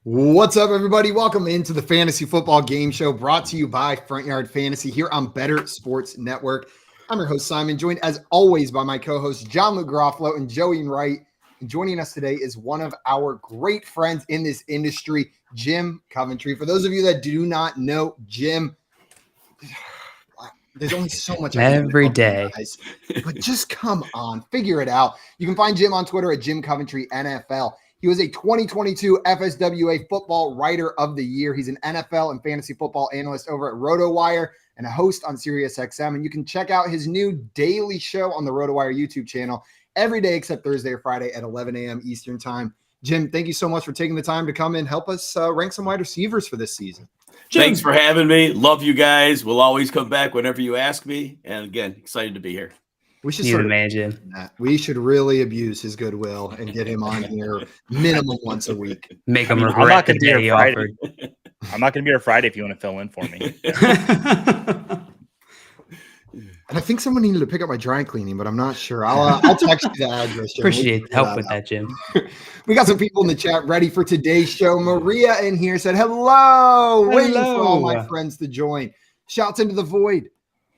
What's up, everybody? Welcome into the Fantasy Football Game Show brought to you by Front Yard Fantasy here on Better Sports Network. I'm your host, Simon, joined as always by my co-hosts, John Luke Garofalo and Joey Wright. And joining us today is one of our great friends in this industry, Jim Coventry. For those of you that do not know Jim, there's only so much every day, guys, but just come on, figure it out. You can find Jim on Twitter at Jim Coventry NFL. He was a 2022 FSWA Football Writer of the Year. He's an NFL and fantasy football analyst over at RotoWire and a host on SiriusXM. And you can check out his new daily show on the RotoWire YouTube channel every day except Thursday or Friday at 11 a.m. Eastern time. Jim, thank you so much for taking the time to come and help us rank some wide receivers for this season. Jim, thanks for having me. Love you guys. We'll always come back whenever you ask me. And again, excited to be here. We should We should really abuse his goodwill and get him on here minimum once a week. Make him regret the day he offered. I'm not going to be here Friday if you want to fill in for me. And I think someone needed to pick up my dry cleaning, but I'm not sure. I'll text you the address. Jim. Appreciate the help with that, Jim. We got some people in the chat ready for today's show. Maria in here said, hello. Waiting for all my friends to join. Shouts into the void.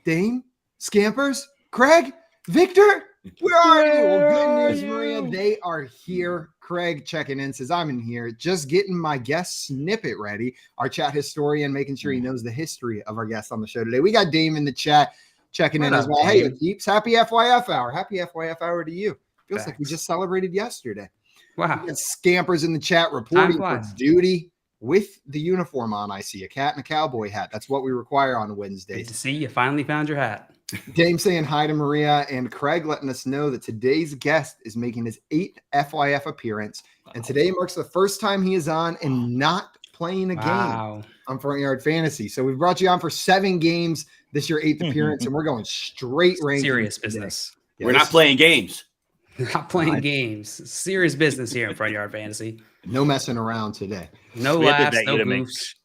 Dame, Scampers, Craig, Victor, where are you? Well, good news, Maria. They are here. Craig checking in says, I'm in here. Just getting my guest snippet ready. Our chat historian making sure he knows the history of our guests on the show today. We got Dame in the chat checking in as well. Hey, Peeps, happy FYF hour. Happy FYF hour to you. Feels like we just celebrated yesterday. Wow. We got Scampers in the chat reporting for duty with the uniform on. I see a cat and a cowboy hat. That's what we require on Wednesdays. Good to see you finally found your hat. Dame saying hi to Maria, and Craig letting us know that today's guest is making his 8th FYF appearance. And today marks the first time he is on and not playing a game on Front Yard Fantasy. So we've brought you on for 7 games. This your 8th appearance, and we're going straight ranking. Serious business. Yeah, we're not playing games. Not playing games. Serious business here in Front Yard Fantasy. No messing around today. No laughs, no goofs.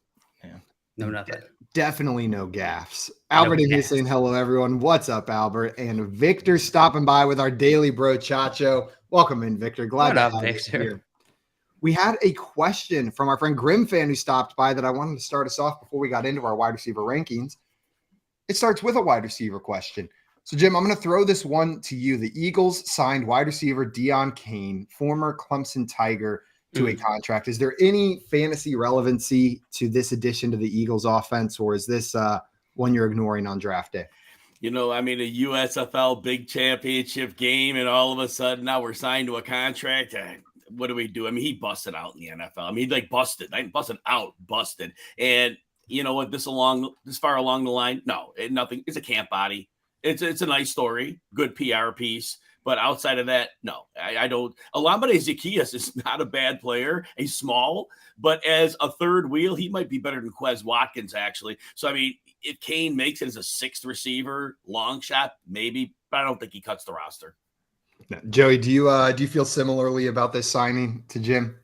No nothing. Definitely no gaffes. Albert in here saying hello, everyone. What's up, Albert? And Victor stopping by with our daily bro Chacho. Welcome in, Victor. Glad to have you here. We had a question from our friend Grim Fan who stopped by that I wanted to start us off before we got into our wide receiver rankings. It starts with a wide receiver question. So, Jim, I'm going to throw this one to you. The Eagles signed wide receiver Deon Cain, former Clemson Tiger, to a contract. Is there any fantasy relevancy to this addition to the Eagles offense, or is this one you're ignoring on draft day? You know, I mean, a USFL big championship game, and all of a sudden now we're signed to a contract. What do we do? I mean, he busted out in the NFL. I mean, busted. And you know what? This far along the line, no, nothing. It's a camp body. It's a nice story, good PR piece. But outside of that, no, I don't. Olamide Zaccheaus is not a bad player. He's small, but as a third wheel, he might be better than Quez Watkins, actually. So, I mean, if Cain makes it as a 6th receiver, long shot, maybe, but I don't think he cuts the roster. No. Joey, do you feel similarly about this signing to Jim?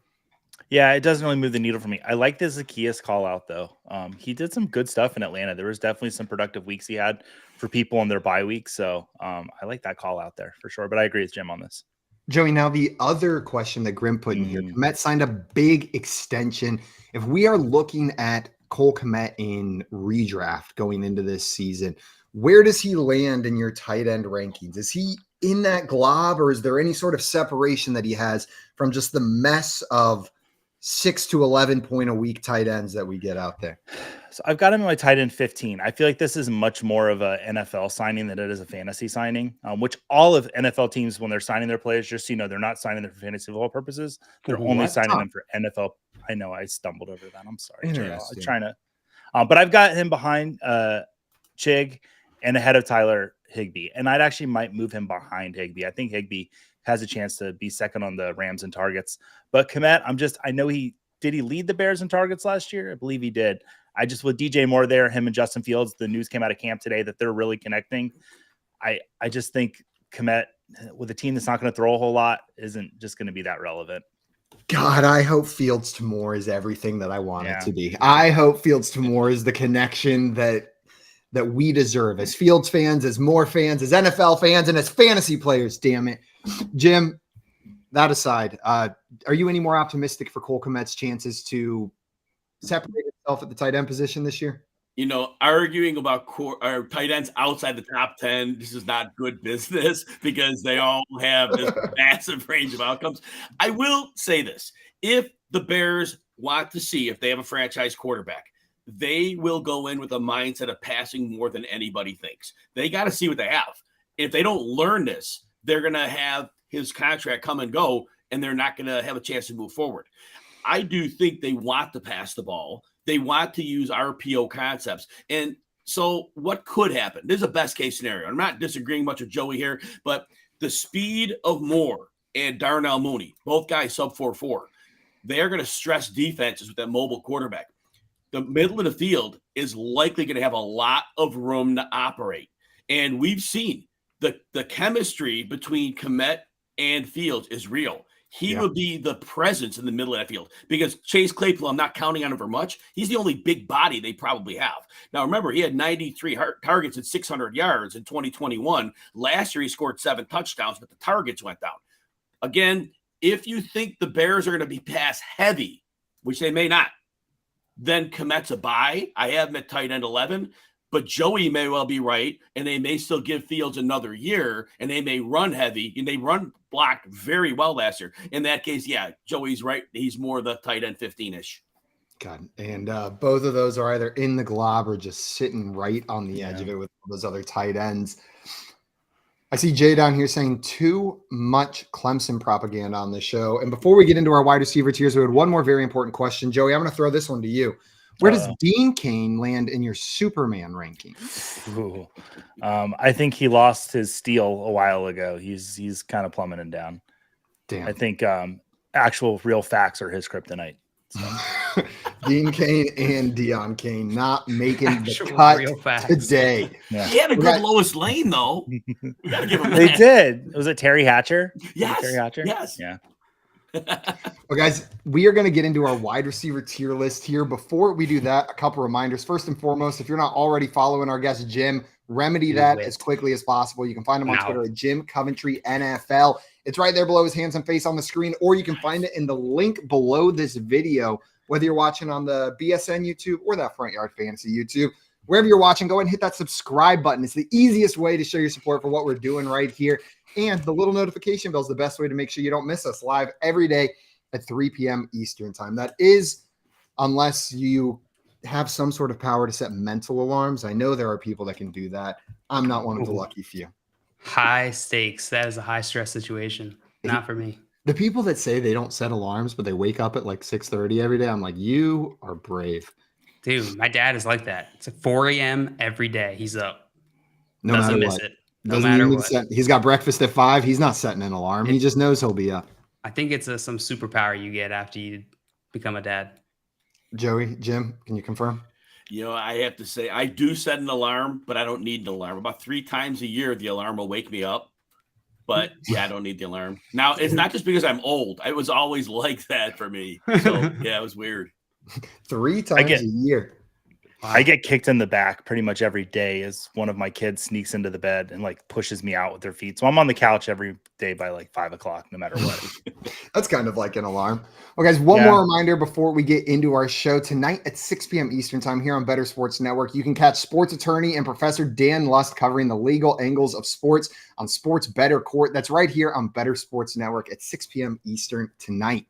Yeah, it doesn't really move the needle for me. I like the Zaccheaus call out, though. He did some good stuff in Atlanta. There was definitely some productive weeks he had for people on their bye week. So I like that call out there for sure. But I agree with Jim on this. Joey, now the other question that Grim put in here, Kmet signed a big extension. If we are looking at Cole Kmet in redraft going into this season, where does he land in your tight end rankings? Is he in that glob, or is there any sort of separation that he has from just the mess of 6 to 11 point a week tight ends that we get out there? So I've got him in my tight end 15. I feel like this is much more of a NFL signing than it is a fantasy signing, which all of NFL teams, when they're signing their players, just so you know, they're not signing them for fantasy football purposes. They're only signing them for NFL. I know I stumbled over that. I'm sorry. I was trying to, but I've got him behind Chig and ahead of Tyler Higbee. And I'd actually might move him behind Higbee. I think Higbee has a chance to be second on the Rams in targets. But Kmet, I know he lead the Bears in targets last year? I believe he did. I just, with DJ Moore there, him and Justin Fields, the news came out of camp today that they're really connecting. I just think Kmet, with a team that's not going to throw a whole lot, isn't just going to be that relevant. God, I hope Fields to Moore is everything that I want it to be. I hope Fields to Moore is the connection that we deserve as Fields fans, as Moore fans, as NFL fans, and as fantasy players, damn it. Jim, that aside, are you any more optimistic for Cole Kmet's chances to separate himself at the tight end position this year? Arguing about tight ends outside the top 10, this is not good business because they all have this massive range of outcomes. I will say this. If the Bears want to see if they have a franchise quarterback, they will go in with a mindset of passing more than anybody thinks. They got to see what they have. If they don't learn this, they're going to have his contract come and go, and they're not going to have a chance to move forward. I do think they want to pass the ball. They want to use RPO concepts. And so what could happen? This is a best case scenario. I'm not disagreeing much with Joey here, but the speed of Moore and Darnell Mooney, both guys sub 4.4, they are going to stress defenses with that mobile quarterback. The middle of the field is likely going to have a lot of room to operate. And we've seen the chemistry between Kmet and Fields is real. He would be the presence in the middle of that field because Chase Claypool, I'm not counting on him for much. He's the only big body they probably have. Now, remember, he had 93 targets at 600 yards in 2021. Last year, he scored 7 touchdowns, but the targets went down. Again, if you think the Bears are going to be pass heavy, which they may not, then Kmet's a buy. I have him at tight end 11. But Joey may well be right, and they may still give Fields another year, and they may run heavy, and they run blocked very well last year. In that case, yeah, Joey's right. He's more the tight end 15-ish. God, and both of those are either in the glob or just sitting right on the edge of it with those other tight ends. I see Jay down here saying too much Clemson propaganda on the show. And before we get into our wide receiver tiers, we had one more very important question. Joey, I'm going to throw this one to you. Where does Dean Cain land in your Superman ranking? I think he lost his steal a while ago. He's kind of plummeting down. Damn. I think actual real facts are his kryptonite. So. Dean Cain and Deion Cain not making the cut today. Yeah. He had a good Lois Lane, though. We gotta give him they did. Was it Terry Hatcher? Yes. Terry Hatcher? Yes. Yeah. Well, guys, we are going to get into our wide receiver tier list here. Before we do that, a couple reminders. First and foremost, if you're not already following our guest Jim, remedy that as quickly as possible. You can find him on Twitter at Jim Coventry NFL. It's right there below his hands and face on the screen, or you can find it in the link below this video, whether you're watching on the BSN YouTube or that Front Yard Fantasy YouTube. Wherever you're watching, go ahead and hit that subscribe button. It's the easiest way to show your support for what we're doing right here. And the little notification bell is the best way to make sure you don't miss us live every day at 3 p.m. Eastern time. That is, unless you have some sort of power to set mental alarms. I know there are people that can do that. I'm not one of the lucky few. High stakes. That is a high stress situation. Not for me. The people that say they don't set alarms, but they wake up at like 6:30 every day, I'm like, you are brave. Dude, my dad is like that. It's like 4 a.m. every day. He's up. No Doesn't matter miss what. it. No matter what. He's got breakfast at 5. He's not setting an alarm. He just knows he'll be up. I think it's some superpower you get after you become a dad. Joey, Jim, can you confirm? I have to say, I do set an alarm, but I don't need an alarm. About 3 times a year, the alarm will wake me up. But yeah, I don't need the alarm. Now, it's not just because I'm old. It was always like that for me. So yeah, it was weird. 3 times a year. I get kicked in the back pretty much every day as one of my kids sneaks into the bed and like pushes me out with their feet. So I'm on the couch every day by like 5 o'clock, no matter what. That's kind of like an alarm. Well, guys, one more reminder before we get into our show. Tonight at 6 p.m. Eastern time here on Better Sports Network, you can catch sports attorney and Professor Dan Lust covering the legal angles of sports on Sports Better Court. That's right here on Better Sports Network at 6 p.m. Eastern tonight.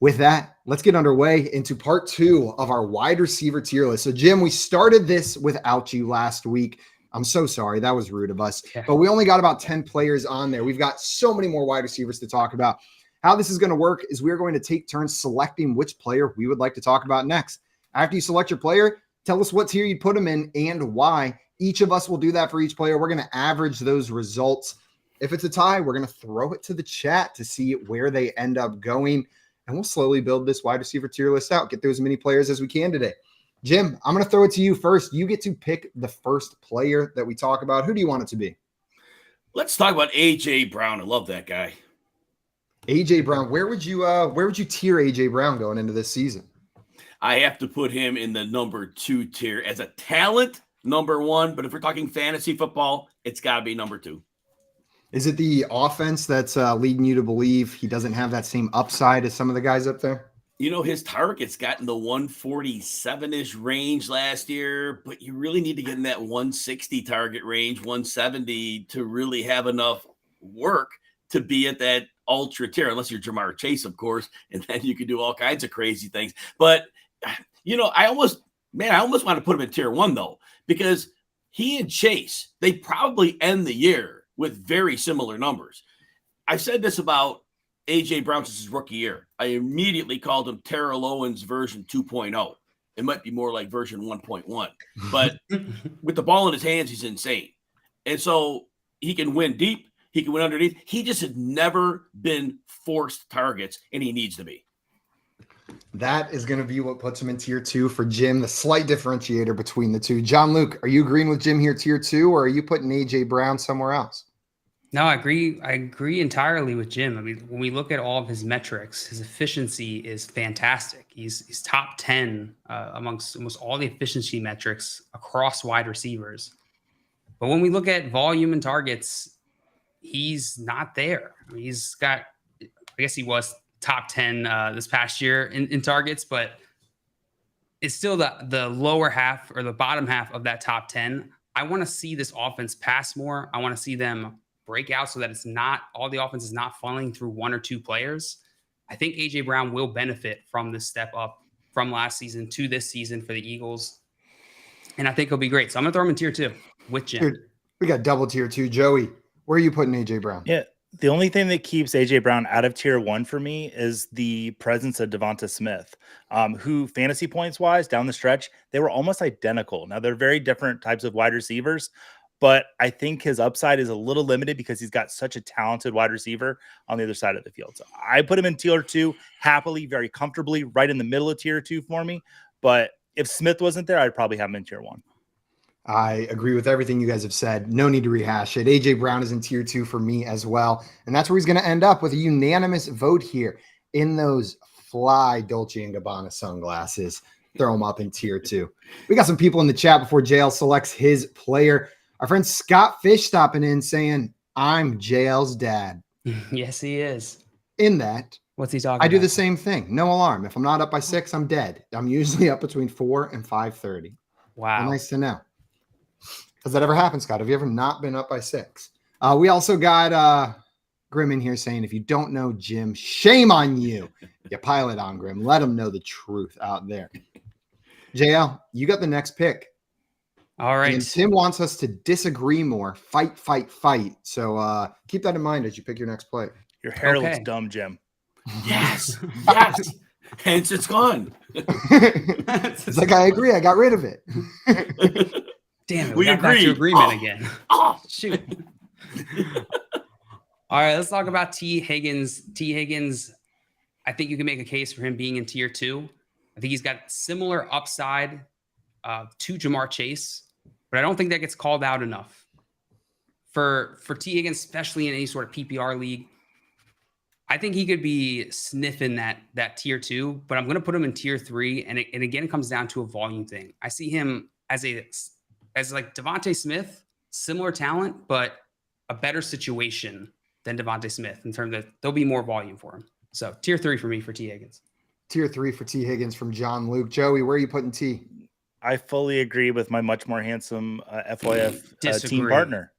With that, let's get underway into part 2 of our wide receiver tier list. So, Jim, we started this without you last week. I'm so sorry. That was rude of us. Yeah. But we only got about 10 players on there. We've got so many more wide receivers to talk about. How this is going to work is we're going to take turns selecting which player we would like to talk about next. After you select your player, tell us what tier you'd put them in and why. Each of us will do that for each player. We're going to average those results. If it's a tie, we're going to throw it to the chat to see where they end up going. And we'll slowly build this wide receiver tier list out, get through as many players as we can today. Jim, I'm going to throw it to you first. You get to pick the first player that we talk about. Who do you want it to be? Let's talk about A.J. Brown. I love that guy. A.J. Brown. Where would you tier A.J. Brown going into this season? I have to put him in the number 2 tier. As a talent, number 1. But if we're talking fantasy football, it's got to be number 2. Is it the offense that's leading you to believe he doesn't have that same upside as some of the guys up there? His targets got in the 147-ish range last year, but you really need to get in that 160 target range, 170 to really have enough work to be at that ultra tier, unless you're Jamar Chase, of course, and then you can do all kinds of crazy things. But, I almost want to put him in tier 1, though, because he and Chase, they probably end the year with very similar numbers. I've said this about A.J. Brown since his rookie year. I immediately called him Terrell Owens version 2.0. It might be more like version 1.1. But with the ball in his hands, he's insane. And so he can win deep. He can win underneath. He just had never been forced targets, and he needs to be. That is going to be what puts him in tier 2 for Jim, the slight differentiator between the two. John Luke, are you agreeing with Jim here, tier 2, or are you putting A.J. Brown somewhere else? No, I agree entirely with Jim. I mean, when we look at all of his metrics, his efficiency is fantastic. He's top 10 amongst almost all the efficiency metrics across wide receivers. But when we look at volume and targets, he's not there. I mean, he's got, I guess he was top 10 this past year in targets, but it's still the lower half or the bottom half of that top 10. I want to see this offense pass more. I want to see them break out so that it's not all the offense is not funneling through one or two players. I think A.J. Brown will benefit from this step up from last season to this season for the Eagles. And I think he'll be great. So I'm going to throw him in tier 2 with Jim. Dude, we got double tier 2. Joey, where are you putting A.J. Brown? Yeah. The only thing that keeps A.J. Brown out of tier 1 for me is the presence of Devonta Smith, who fantasy points wise down the stretch, they were almost identical. Now they're very different types of wide receivers, but I think his upside is a little limited because he's got such a talented wide receiver on the other side of the field. So I put him in tier 2 happily, very comfortably, right in the middle of tier 2 for me. But if Smith wasn't there, I'd probably have him in tier 1. I agree with everything you guys have said. No need to rehash it. A.J. Brown is in tier 2 for me as well. And that's where he's going to end up with a unanimous vote here in those fly Dolce & Gabbana sunglasses. Throw them up in tier 2. We got some people in the chat before JL selects his player. Our friend Scott Fish stopping in saying, I'm JL's dad. Yes, he is. In that, what's he talking about? I do the same thing. No alarm. If I'm not up by 6, I'm dead. I'm usually up between 4 and 5:30. Wow. Well, nice to know. Has that ever happened, Scott? Have you ever not been up by 6? We also got Grim in here saying, if you don't know Jim, shame on you. You pile it on, Grim. Let him know the truth out there. JL, you got the next pick. All right. And Tim wants us to disagree more. Fight, fight, fight. So keep that in mind as you pick your next play. Your hair looks dumb, Jim. Yes. Yes. Hence it's gone. It's like, I agree. I got rid of it. Damn it. We got back to agreement again. Shoot. All right. Let's talk about T. Higgins. T. Higgins, I think you can make a case for him being in tier 2. I think he's got similar upside to Jamar Chase, but I don't think that gets called out enough. For T. Higgins, especially in any sort of PPR league, I think he could be sniffing that tier 2, but I'm going to put him in tier 3. And again, it comes down to a volume thing. I see him as like Devontae Smith, similar talent, but a better situation than Devontae Smith in terms of there'll be more volume for him. So tier 3 for me for T. Higgins. Tier 3 for T. Higgins from John Luke. Joey, where are you putting T? I fully agree with my much more handsome FYF team partner.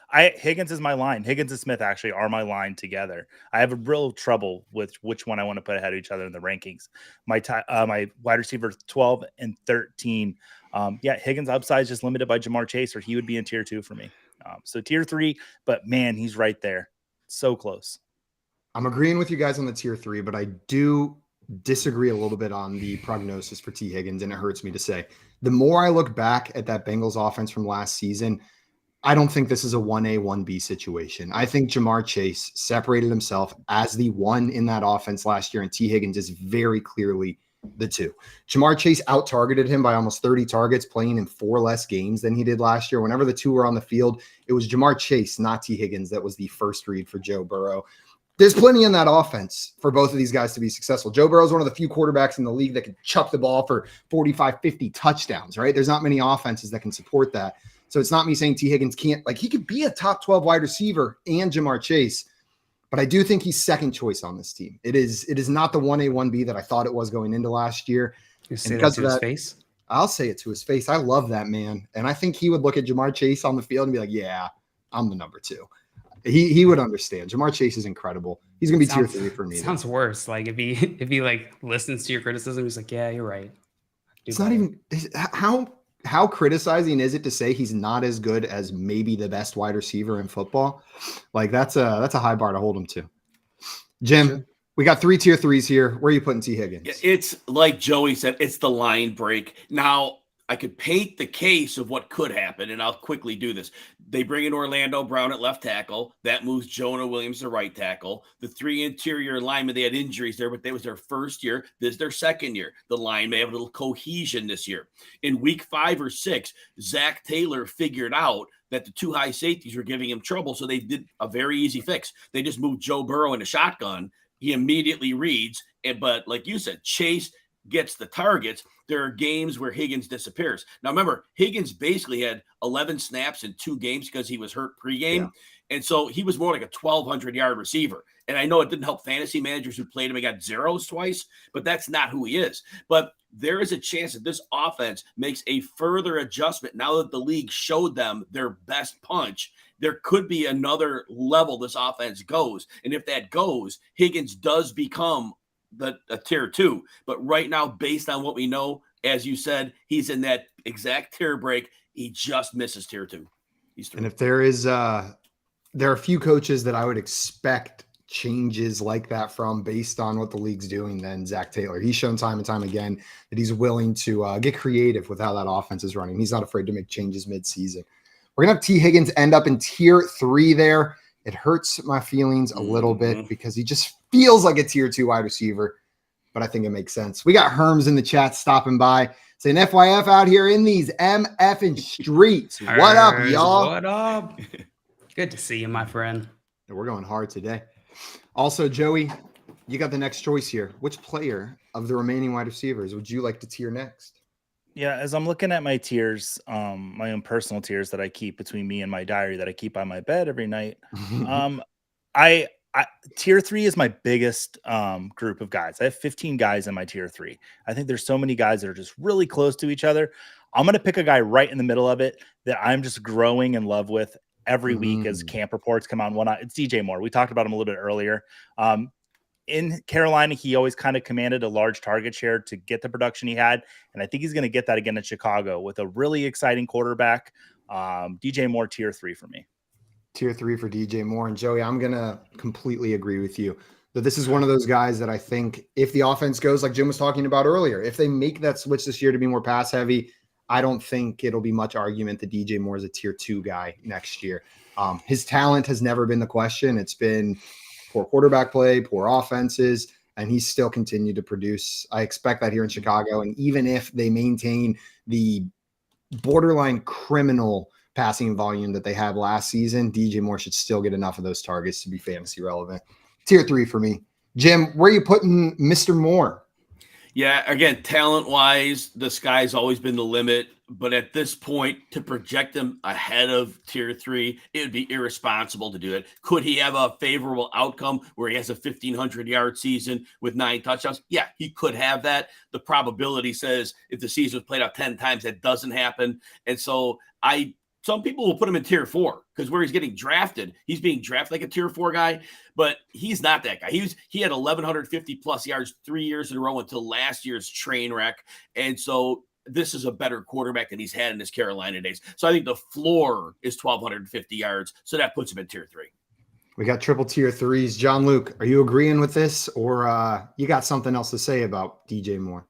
Higgins is my line. Higgins and Smith actually are my line together. I have a real trouble with which one I want to put ahead of each other in the rankings. My wide receiver 12 and 13. Higgins' upside is just limited by Jamar Chase, or he would be in tier 2 for me. So tier 3, but man, he's right there. So close. I'm agreeing with you guys on the tier 3, but I do disagree a little bit on the prognosis for T. Higgins, and it hurts me to say. The more I look back at that Bengals offense from last season, I don't think this is a 1A, 1B situation. I think Jamar Chase separated himself as the 1 in that offense last year, and T. Higgins is very clearly the 2. Jamar Chase out-targeted him by almost 30 targets, playing in 4 less games than he did last year. Whenever the 2 were on the field, it was Jamar Chase, not T. Higgins, that was the first read for Joe Burrow. There's plenty in that offense for both of these guys to be successful. Joe Burrow is one of the few quarterbacks in the league that can chuck the ball for 45, 50 touchdowns, right? There's not many offenses that can support that. So it's not me saying T. Higgins can't, like, he could be a top 12 wide receiver and Jamar Chase, but I do think he's second choice on this team. It is not the 1A, 1B that I thought it was going into last year. You say that to his face? I'll say it to his face. I love that man. And I think he would look at Jamar Chase on the field and be like, yeah, I'm the number 2. He would understand. Jamar Chase is incredible. He's gonna be tier 3 for me. Sounds worse. Like if he like listens to your criticism, he's like, yeah, you're right. It's not even how criticizing is it to say he's not as good as maybe the best wide receiver in football? Like that's a high bar to hold him to. Jim, sure. We got 3 tier 3s here. Where are you putting T. Higgins? It's like Joey said, it's the line break. Now, I could paint the case of what could happen, and I'll quickly do this. They bring in Orlando Brown at left tackle. That moves Jonah Williams to right tackle. The 3 interior linemen, they had injuries there, but that was their first year. This is their second year. The line may have a little cohesion this year. In week 5 or 6, Zach Taylor figured out that the 2 high safeties were giving him trouble, so they did a very easy fix. They just moved Joe Burrow in a shotgun. He immediately reads, but like you said, Chase gets the targets. There are games where Higgins disappears. Now, remember, Higgins basically had 11 snaps in 2 games because he was hurt pregame. Yeah. And so he was more like a 1,200-yard receiver. And I know it didn't help fantasy managers who played him and got zeros twice, but that's not who he is. But there is a chance that this offense makes a further adjustment now that the league showed them their best punch. There could be another level this offense goes. And if that goes, Higgins does become a tier 2. But right now, based on what we know, as you said, he's in that exact tier break. He just misses tier 2. And if there is there are a few coaches that I would expect changes like that from based on what the league's doing, then Zach Taylor. He's shown time and time again that he's willing to get creative with how that offense is running. He's not afraid to make changes mid-season. We're going to have T. Higgins end up in tier 3 there. It hurts my feelings a little bit because he just feels like a tier 2 wide receiver, but I think it makes sense. We got Herms in the chat stopping by saying FYF out here in these MFing streets. What up, y'all? What up? Good to see you, my friend. We're going hard today. Also, Joey, you got the next choice here. Which player of the remaining wide receivers would you like to tier next? Yeah, as I'm looking at my tiers, my own personal tiers that I keep between me and my diary that I keep by my bed every night, I tier 3 is my biggest group of guys. I have 15 guys in my tier 3. I think there's so many guys that are just really close to each other. I'm going to pick a guy right in the middle of it that I'm just growing in love with every week as camp reports come out. It's DJ Moore. We talked about him a little bit earlier. In Carolina, he always kind of commanded a large target share to get the production he had. And I think he's going to get that again in Chicago with a really exciting quarterback. DJ Moore, tier 3 for me. Tier 3 for DJ Moore. And Joey, I'm going to completely agree with you that this is one of those guys that I think if the offense goes like Jim was talking about earlier, if they make that switch this year to be more pass heavy, I don't think it'll be much argument that DJ Moore is a tier 2 guy next year. His talent has never been the question. It's been poor quarterback play, poor offenses, and he's still continued to produce. I expect that here in Chicago. And even if they maintain the borderline criminal passing volume that they had last season, DJ Moore should still get enough of those targets to be fantasy relevant. Tier 3 for me. Jim, where are you putting Mr. Moore? Yeah, again, talent-wise, the sky's always been the limit. But at this point, to project him ahead of tier 3, it would be irresponsible to do it. Could he have a favorable outcome where he has a 1,500-yard season with 9 touchdowns? Yeah, he could have that. The probability says if the season was played out 10 times, that doesn't happen. And so some people will put him in tier 4 because where he's getting drafted, he's being drafted like a tier 4 guy, but he's not that guy. He had 1,150 plus yards 3 years in a row until last year's train wreck. And so this is a better quarterback than he's had in his Carolina days. So I think the floor is 1,250 yards. So that puts him in tier 3. We got triple tier 3s. John Luke, are you agreeing with this or you got something else to say about DJ Moore?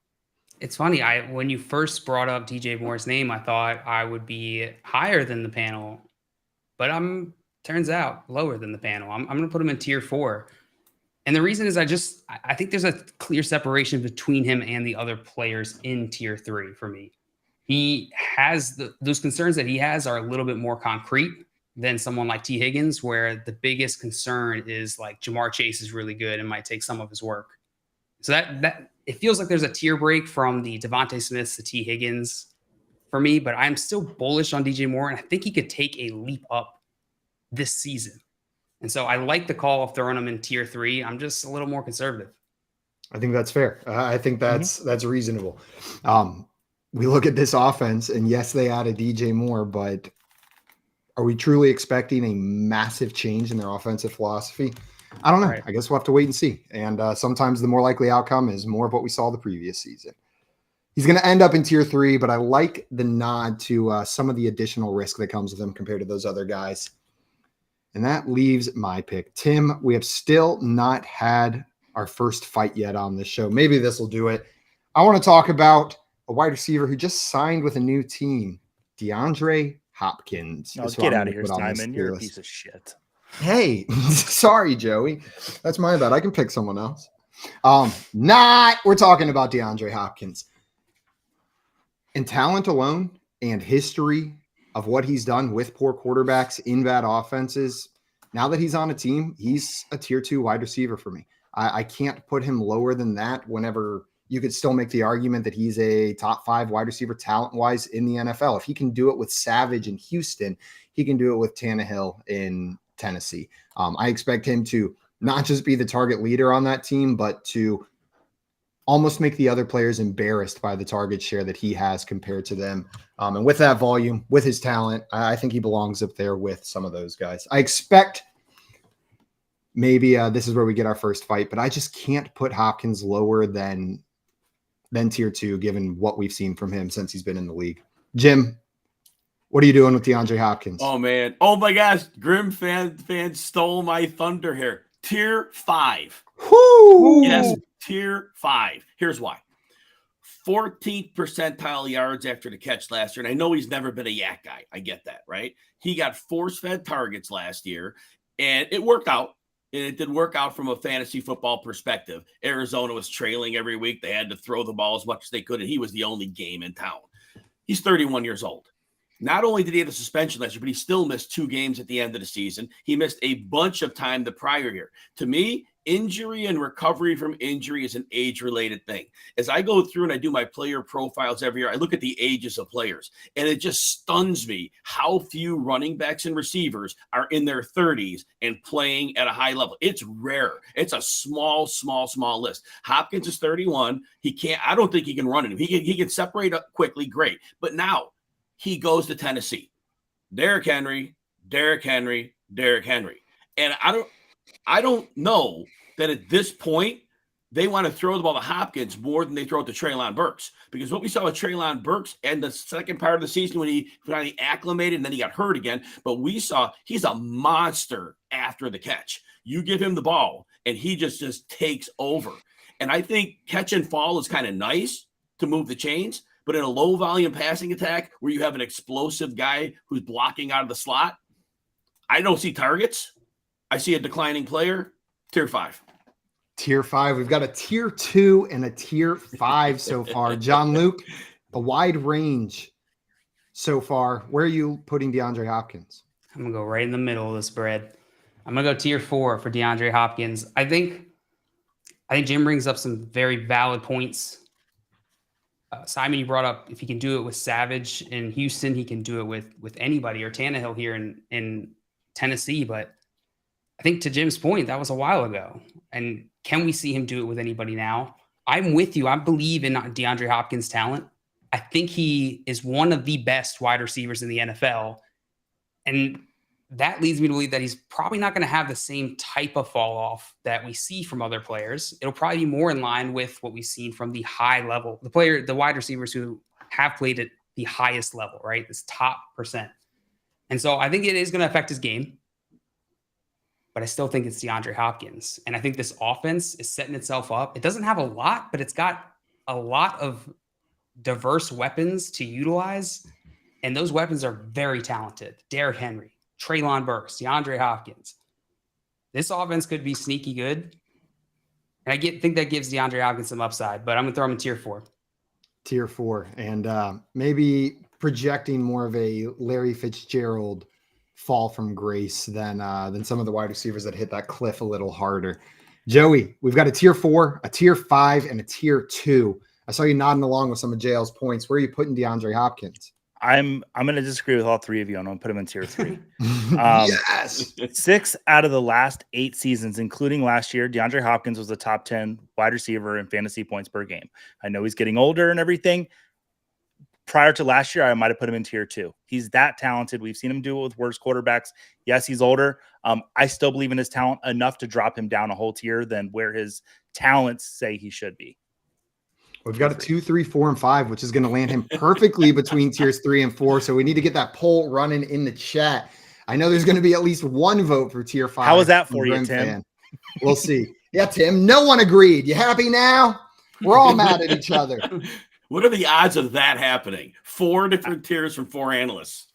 It's funny. When you first brought up DJ Moore's name, I thought I would be higher than the panel, but turns out lower than the panel. I'm going to put him in tier 4. And the reason is I think there's a clear separation between him and the other players in tier 3 for me. He has those concerns that he has are a little bit more concrete than someone like T. Higgins, where the biggest concern is like Jamar Chase is really good and might take some of his work. So that it feels like there's a tier break from the Davante Smiths to T. Higgins. for me, but I'm still bullish on DJ Moore, and I think he could take a leap up this season. And so I like the call of throwing him in tier 3. I'm just a little more conservative. I think that's fair. I think that's reasonable. We look at this offense, and yes, they added DJ Moore, but are we truly expecting a massive change in their offensive philosophy? I don't know. Right. I guess we'll have to wait and see. And sometimes the more likely outcome is more of what we saw the previous season. He's going to end up in tier 3, but I like the nod to some of the additional risk that comes with him compared to those other guys. And that leaves my pick. Tim, we have still not had our first fight yet on this show. Maybe this will do it. I want to talk about a wide receiver who just signed with a new team, DeAndre Hopkins. Oh, get out of here, Simon. You're a piece of shit. Hey, sorry, Joey. That's my bad. I can pick someone else. We're talking about DeAndre Hopkins. In talent alone and history of what he's done with poor quarterbacks in bad offenses, now that he's on a team, he's a tier 2 wide receiver for me. I can't put him lower than that whenever you could still make the argument that he's a top 5 wide receiver talent-wise in the NFL. If he can do it with Savage in Houston, he can do it with Tannehill in Tennessee. I expect him to not just be the target leader on that team, but to almost make the other players embarrassed by the target share that he has compared to them. And with that volume, with his talent, I think he belongs up there with some of those guys. I expect maybe this is where we get our first fight, but I just can't put Hopkins lower than tier 2, given what we've seen from him since he's been in the league. Jim, what are you doing with DeAndre Hopkins? Oh, man. Oh, my gosh. Grim fan stole my thunder here. Tier 5. Woo! Yes, tier 5. Here's why. 14th percentile yards after the catch last year. And I know he's never been a yak guy. I get that, right? He got force-fed targets last year, and it worked out. And it did work out from a fantasy football perspective. Arizona was trailing every week. They had to throw the ball as much as they could, and he was the only game in town. He's 31 years old. Not only did he have a suspension last year, but he still missed 2 games at the end of the season. He missed a bunch of time the prior year. To me, injury and recovery from injury is an age-related thing. As I go through and I do my player profiles every year, I look at the ages of players, and it just stuns me how few running backs and receivers are in their 30s and playing at a high level. It's rare. It's a small list. Hopkins is 31. I don't think he can run it. He can separate up quickly, great. But now he goes to Tennessee. Derrick Henry. And I don't know that at this point they want to throw the ball to Hopkins more than they throw it to Treylon Burks. Because what we saw with Treylon Burks and the second part of the season when he finally acclimated and then he got hurt again, but we saw he's a monster after the catch. You give him the ball and he just takes over. And I think catch and fall is kind of nice to move the chains, but in a low volume passing attack where you have an explosive guy who's blocking out of the slot, I don't see targets. I see a declining player. Tier 5. Tier 5. We've got a tier 2 and a tier 5 so far. John Luke, a wide range so far. Where are you putting DeAndre Hopkins? I'm going to go right in the middle of this spread. I'm going to go tier 4 for DeAndre Hopkins. I think Jim brings up some very valid points. Simon, you brought up if he can do it with Savage in Houston, he can do it with anybody, or Tannehill here in Tennessee. But I think to Jim's point, that was a while ago. And can we see him do it with anybody now? I'm with you. I believe in DeAndre Hopkins' talent. I think he is one of the best wide receivers in the NFL. And that leads me to believe that he's probably not going to have the same type of fall off that we see from other players. It'll probably be more in line with what we've seen from the high level, the wide receivers who have played at the highest level, right? This top percent. And so I think it is going to affect his game, but I still think it's DeAndre Hopkins. And I think this offense is setting itself up. It doesn't have a lot, but it's got a lot of diverse weapons to utilize. And those weapons are very talented. Derrick Henry, Treylon Burks, DeAndre Hopkins. This offense could be sneaky good. And I think that gives DeAndre Hopkins some upside, but I'm going to throw him in tier 4. Tier 4. And maybe projecting more of a Larry Fitzgerald fall from grace than some of the wide receivers that hit that cliff a little harder. Joey, we've got a tier 4, a tier 5, and a tier 2. I saw you nodding along with some of JL's points. Where are you putting DeAndre Hopkins? I'm going to disagree with all three of you. I'm going to put him in tier 3. Yes. 6 out of the last 8 seasons, including last year, DeAndre Hopkins was the top 10 wide receiver in fantasy points per game. I know he's getting older and everything. Prior to last year, I might have put him in tier 2. He's that talented. We've seen him do it with worse quarterbacks. Yes, he's older. I still believe in his talent enough to drop him down a whole tier than where his talents say he should be. We've got a 2, 3, 4, and 5, which is going to land him perfectly between tiers 3 and 4. So we need to get that poll running in the chat. I know there's going to be at least one vote for tier 5. How was that for you, Tim? Fan. We'll see. Yeah, Tim, no one agreed. You happy now? We're all mad at each other. What are the odds of that happening? 4 different tiers from 4 analysts.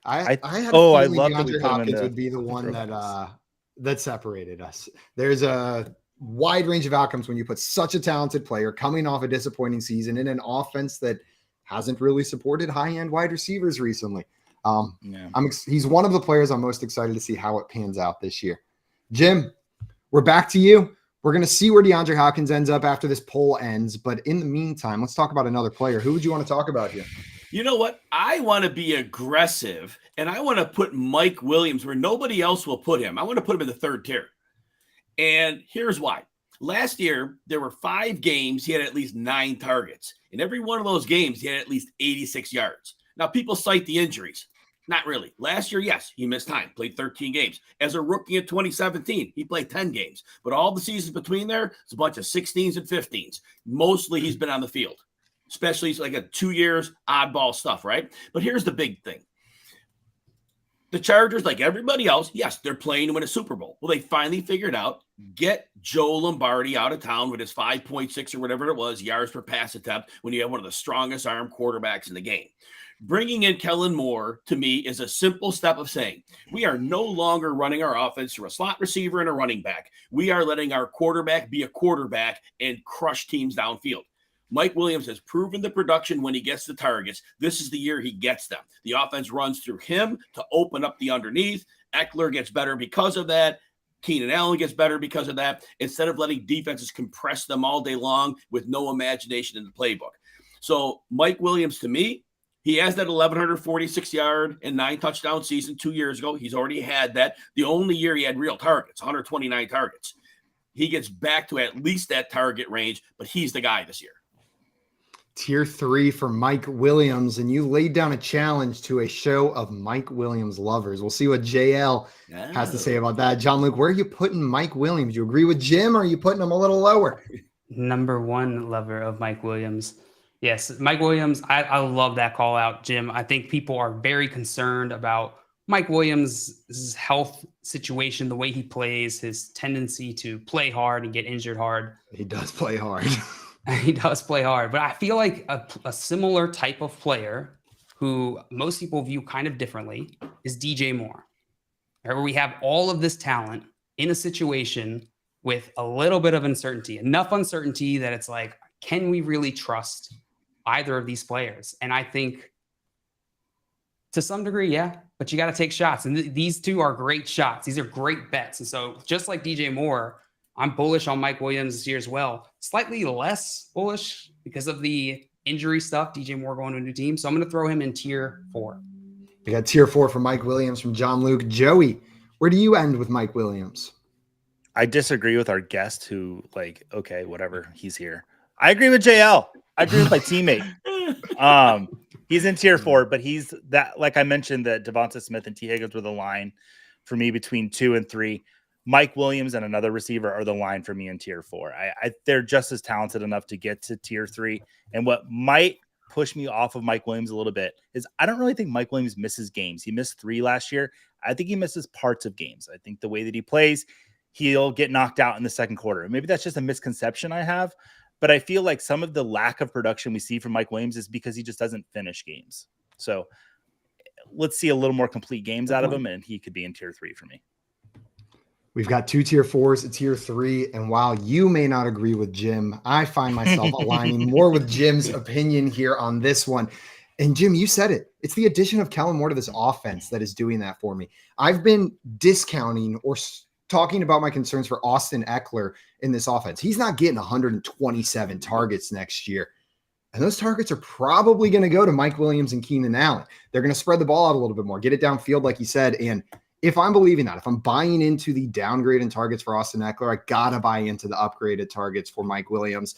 I had a feeling DeAndre Hopkins would be the one that separated us. There's a wide range of outcomes when you put such a talented player coming off a disappointing season in an offense that hasn't really supported high-end wide receivers recently. He's one of the players I'm most excited to see how it pans out this year. Jim, we're back to you. We're going to see where DeAndre Hopkins ends up after this poll ends. But in the meantime, let's talk about another player. Who would you want to talk about here? You know what? I want to be aggressive, and I want to put Mike Williams where nobody else will put him. I want to put him in the 3rd tier. And here's why. Last year, there were 5 games he had at least 9 targets. In every one of those games, he had at least 86 yards. Now, people cite the injuries. Not really. Last year, yes, he missed time, played 13 games. As a rookie in 2017, he played 10 games. But all the seasons between there, it's a bunch of 16s and 15s. Mostly he's been on the field, especially like a 2 years oddball stuff, right? But here's the big thing. The Chargers, like everybody else, yes, they're playing to win a Super Bowl. Well, they finally figured out, get Joe Lombardi out of town with his 5.6 or whatever it was, yards per pass attempt, when you have one of the strongest arm quarterbacks in the game. Bringing in Kellen Moore, to me, is a simple step of saying, we are no longer running our offense through a slot receiver and a running back. We are letting our quarterback be a quarterback and crush teams downfield. Mike Williams has proven the production when he gets the targets. This is the year he gets them. The offense runs through him to open up the underneath. Eckler gets better because of that. Keenan Allen gets better because of that, instead of letting defenses compress them all day long with no imagination in the playbook. So Mike Williams, to me, he has that 1,146-yard and 9 touchdown season 2 years ago. He's already had that. The only year he had real targets, 129 targets. He gets back to at least that target range, but he's the guy this year. Tier 3 for Mike Williams, and you laid down a challenge to a show of Mike Williams lovers. We'll see what JL has to say about that. John Luke, where are you putting Mike Williams? You agree with Jim, or are you putting him a little lower? Number 1 lover of Mike Williams. Yes, Mike Williams, I love that call out, Jim. I think people are very concerned about Mike Williams' health situation, the way he plays, his tendency to play hard and get injured hard. He does play hard. He does play hard, but I feel like a similar type of player who most people view kind of differently is DJ Moore, right? Where we have all of this talent in a situation with a little bit of uncertainty, enough uncertainty that it's like, can we really trust either of these players? And I think to some degree, yeah, but you got to take shots. And these two are great shots. These are great bets. And so just like DJ Moore, I'm bullish on Mike Williams this year as well. Slightly less bullish because of the injury stuff. DJ Moore going to a new team. So I'm going to throw him in tier 4. We got tier 4 for Mike Williams from John Luke. Joey, where do you end with Mike Williams? I disagree with our guest who, like, okay, whatever, he's here. I agree with JL. I agree with my teammate. He's in tier 4, but he's that, like I mentioned, that Devonta Smith and T. Higgins were the line for me between 2 and 3. Mike Williams and another receiver are the line for me in tier 4. They're just as talented enough to get to tier 3. And what might push me off of Mike Williams a little bit is I don't really think Mike Williams misses games. He missed 3 last year. I think he misses parts of games. I think the way that he plays, he'll get knocked out in the second quarter. Maybe that's just a misconception I have, but I feel like some of the lack of production we see from Mike Williams is because he just doesn't finish games. So let's see a little more complete games out of him, and he could be in tier 3 for me. We've got 2 tier 4s, a tier 3. And while you may not agree with Jim, I find myself aligning more with Jim's opinion here on this one. And Jim, you said it. It's the addition of Kellen Moore to this offense that is doing that for me. I've been discounting or talking about my concerns for Austin Eckler in this offense. He's not getting 127 targets next year. And those targets are probably going to go to Mike Williams and Keenan Allen. They're going to spread the ball out a little bit more, get it downfield, like you said. And if I'm believing that, if I'm buying into the downgrade in targets for Austin Eckler, I got to buy into the upgraded targets for Mike Williams.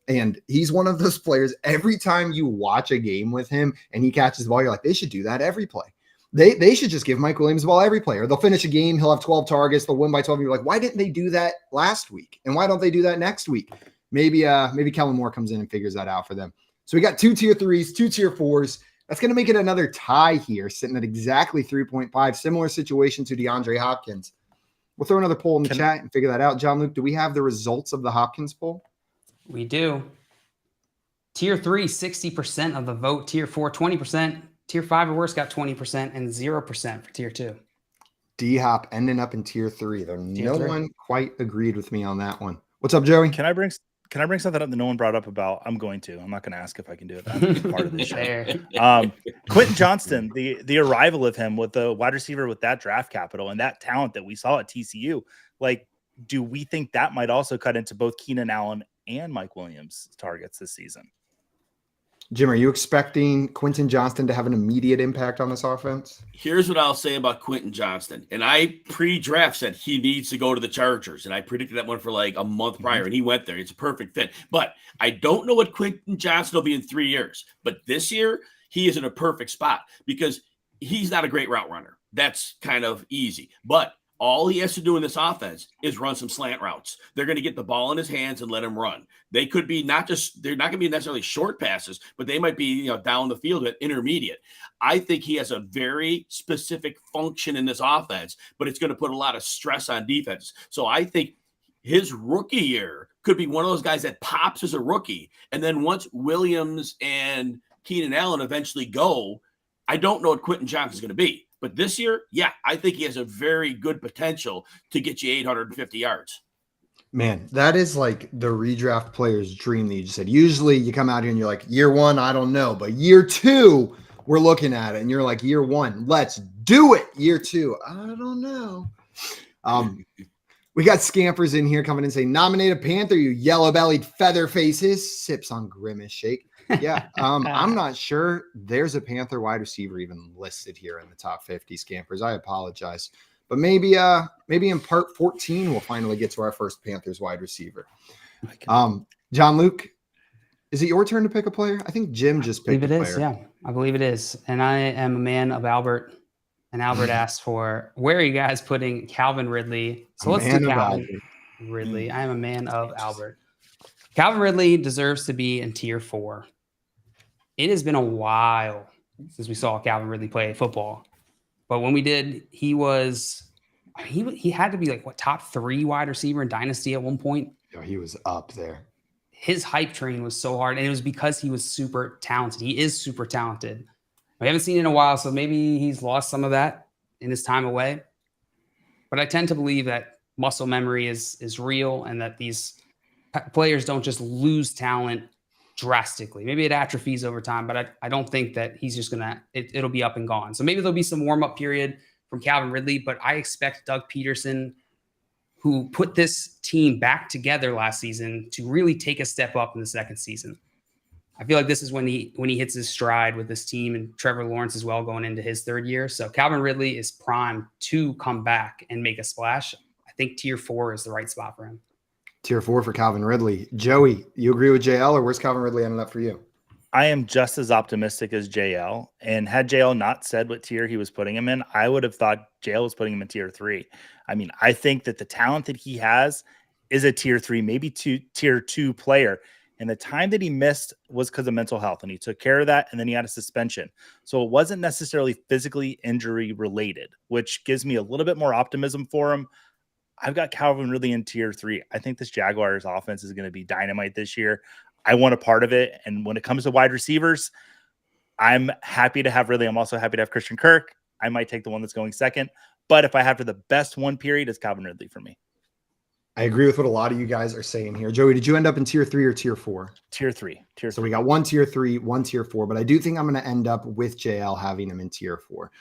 And he's one of those players, every time you watch a game with him and he catches the ball, you're like, they should do that every play. They should just give Mike Williams the ball every play. Or they'll finish a game, he'll have 12 targets, they'll win by 12. And you're like, why didn't they do that last week? And why don't they do that next week? Maybe Kellen Moore comes in and figures that out for them. So we got 2 tier 3s, 2 tier 4s. That's going to make it another tie here, sitting at exactly 3.5. Similar situation to DeAndre Hopkins. We'll throw another poll in the chat and figure that out. John Luke, do we have the results of the Hopkins poll? We do. Tier 3, 60% of the vote. Tier 4, 20%. Tier 5 or worse got 20% and 0% for tier 2. D-Hop ending up in tier 3, though no one quite agreed with me on that one. What's up, Joey? Can I bring something up that no one brought up about? I'm going to. I'm not going to ask if I can do it. That's part of the show. Quentin Johnston, the arrival of him with the wide receiver with that draft capital and that talent that we saw at TCU. Like, do we think that might also cut into both Keenan Allen and Mike Williams' targets this season? Jim, are you expecting Quentin Johnston to have an immediate impact on this offense? Here's what I'll say about Quentin Johnston. And I pre-draft said he needs to go to the Chargers. And I predicted that one for like a month prior, and he went there. It's a perfect fit. But I don't know what Quentin Johnston will be in 3 years. But this year, he is in a perfect spot because he's not a great route runner. That's kind of easy. But all he has to do in this offense is run some slant routes. They're going to get the ball in his hands and let him run. They could be they're not going to be necessarily short passes, but they might be, down the field at intermediate. I think he has a very specific function in this offense, but it's going to put a lot of stress on defense. So I think his rookie year could be one of those guys that pops as a rookie. And then once Williams and Keenan Allen eventually go, I don't know what Quentin Johnston's going to be. But this year, yeah, I think he has a very good potential to get you 850 yards. Man, that is like the redraft player's dream that you just said. Usually you come out here and you're like, year 1, I don't know. But year 2, we're looking at it. And you're like, year 1, let's do it. Year 2, I don't know. We got scampers in here coming in saying, nominate a Panther, you yellow-bellied feather faces. Sips on Grimace Shake. Yeah, I'm not sure there's a Panther wide receiver even listed here in the top 50 scampers. I apologize. But maybe in part 14, we'll finally get to our first Panthers wide receiver. John Luke, is it your turn to pick a player? I think Jim just picked a player. I believe it is, yeah. I believe it is. And I am a man of Albert. And Albert asked for, where are you guys putting Calvin Ridley? So let's do Calvin Ridley. I am a man of Albert. Calvin Ridley deserves to be in tier 4. It has been a while since we saw Calvin Ridley play football. But when we did, he had to be like, top 3 wide receiver in Dynasty at one point. Yeah, he was up there. His hype train was so hard, and it was because he was super talented. He is super talented. We haven't seen it in a while, so maybe he's lost some of that in his time away. But I tend to believe that muscle memory is real and that these players don't just lose talent drastically. Maybe it atrophies over time, but I don't think that he's just it'll be up and gone. So maybe there'll be some warm-up period from Calvin Ridley, but I expect Doug Peterson, who put this team back together last season, to really take a step up in the second season. I feel like this is when he hits his stride with this team, and Trevor Lawrence as well going into his 3rd year. So Calvin Ridley is primed to come back and make a splash. I think tier 4 is the right spot for him. Tier 4 for Calvin Ridley. Joey, you agree with JL, or where's Calvin Ridley ending up for you? I am just as optimistic as JL. And had JL not said what tier he was putting him in, I would have thought JL was putting him in tier 3. I mean, I think that the talent that he has is a tier 3, maybe tier 2 player. And the time that he missed was because of mental health, and he took care of that, and then he had a suspension. So it wasn't necessarily physically injury related, which gives me a little bit more optimism for him. I've got Calvin Ridley in tier 3. I think this Jaguars offense is going to be dynamite this year. I want a part of it. And when it comes to wide receivers, I'm happy to have Ridley. I'm also happy to have Christian Kirk. I might take the one that's going second. But if I have to the best one period, it's Calvin Ridley for me. I agree with what a lot of you guys are saying here. Joey, did you end up in tier 3 or tier 4? Tier 3. So we got 1 tier 3, 1 tier 4, but I do think I'm going to end up with JL having him in tier 4.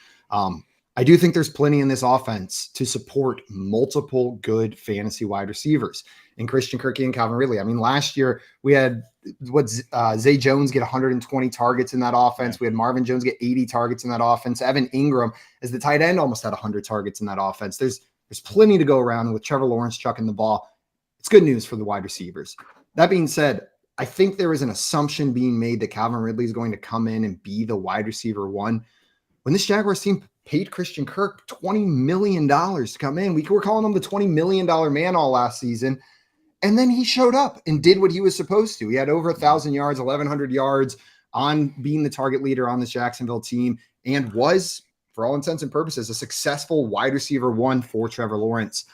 I do think there's plenty in this offense to support multiple good fantasy wide receivers and Christian Kirk and Calvin Ridley. I mean, last year we had Zay Jones get 120 targets in that offense. We had Marvin Jones get 80 targets in that offense. Evan Ingram as the tight end almost had 100 targets in that offense. There's plenty to go around with Trevor Lawrence chucking the ball. It's good news for the wide receivers. That being said, I think there is an assumption being made that Calvin Ridley is going to come in and be the wide receiver one. When this Jaguars team paid Christian Kirk $20 million to come in, we were calling him the $20 million man all last season. And then he showed up and did what he was supposed to. He had over 1,000 yards, 1,100 yards on being the target leader on this Jacksonville team and was, for all intents and purposes, a successful wide receiver one for Trevor Lawrence.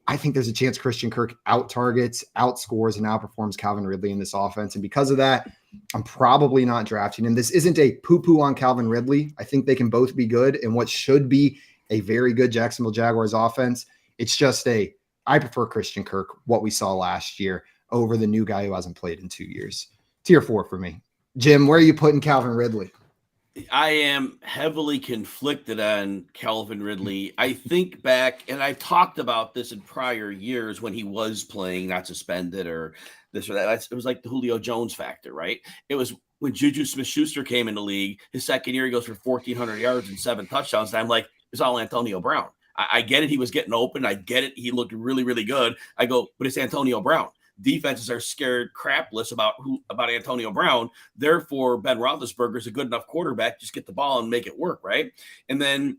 I think there's a chance Christian Kirk out-targets, outscores, and outperforms Calvin Ridley in this offense. And because of that, I'm probably not drafting him. This isn't a poo-poo on Calvin Ridley. I think they can both be good in what should be a very good Jacksonville Jaguars offense. It's just I prefer Christian Kirk, what we saw last year, over the new guy who hasn't played in 2 years. Tier 4 for me. Jim, where are you putting Calvin Ridley? I am heavily conflicted on Calvin Ridley. I think back, and I've talked about this in prior years when he was playing, not suspended or this or that. It was like the Julio Jones factor, right? It was when Juju Smith-Schuster came in the league. His second year, he goes for 1,400 yards and 7 touchdowns. And I'm like, it's all Antonio Brown. I get it. He was getting open. I get it. He looked really, really good. I go, but it's Antonio Brown. Defenses are scared crapless about Antonio Brown. Therefore, Ben Roethlisberger is a good enough quarterback. Just get the ball and make it work, right? And then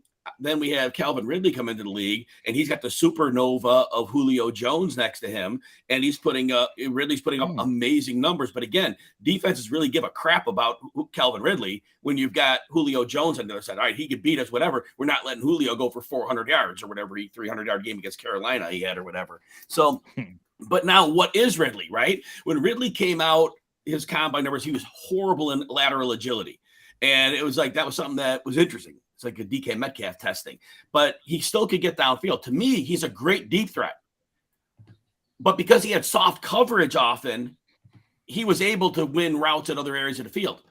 we have Calvin Ridley come into the league, and he's got the supernova of Julio Jones next to him, and Ridley's putting up amazing numbers. But again, defenses really give a crap about Calvin Ridley when you've got Julio Jones on the other side. All right, he could beat us, whatever. We're not letting Julio go for 400 yards or whatever 300-yard game against Carolina he had or whatever. So. But now what is Ridley, right? When Ridley came out, his combine numbers, he was horrible in lateral agility. And it was like, that was something that was interesting. It's like a DK Metcalf testing, but he still could get downfield. To me, he's a great deep threat. But because he had soft coverage often, he was able to win routes in other areas of the field.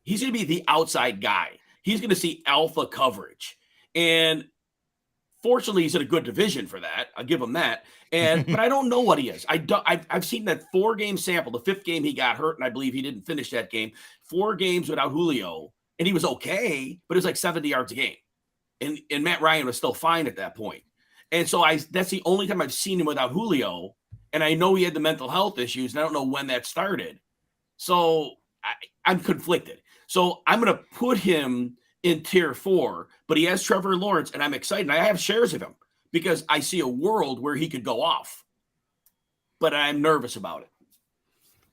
He's going to be the outside guy. He's going to see alpha coverage. And fortunately, he's in a good division for that. I'll give him that. But I don't know what he is. I've seen that 4-game sample. The 5th game he got hurt, and I believe he didn't finish that game. 4 games without Julio, and he was okay, but it was like 70 yards a game. And Matt Ryan was still fine at that point. And so that's the only time I've seen him without Julio. And I know he had the mental health issues, and I don't know when that started. So I'm conflicted. So I'm going to put him in tier 4, but he has Trevor Lawrence, and I'm excited. I have shares of him because I see a world where he could go off, but I'm nervous about it.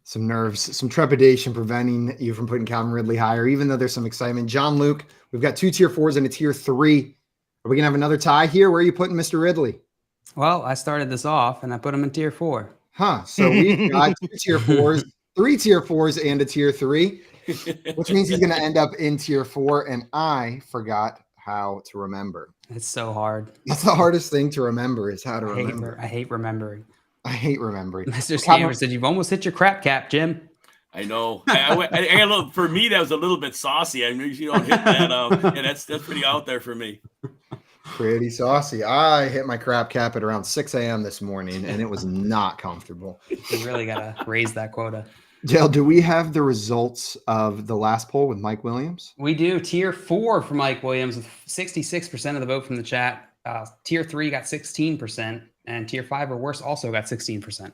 Some nerves, some trepidation preventing you from putting Calvin Ridley higher, even though there's some excitement. John Luke, we've got 2 tier 4s and a tier 3. Are we going to have another tie here? Where are you putting Mr. Ridley? Well, I started this off and I put him in tier 4. So we've got 2 tier 4s, 3 tier 4s, and a tier 3, which means he's going to end up in tier 4. And I forgot how to remember. It's so hard. That's the hardest thing to remember is how to remember. I hate remembering. I hate remembering. Mr. Scammer said, you've almost hit your crap cap, Jim. I know. For me, that was a little bit saucy. I usually don't hit that. And that's pretty out there for me. Pretty saucy. I hit my crap cap at around 6 a.m. this morning, and it was not comfortable. You really got to raise that quota. Dale, do we have the results of the last poll with Mike Williams? We do. Tier 4 for Mike Williams with 66% of the vote from the chat. Tier 3 got 16%, and tier 5 or worse also got 16%.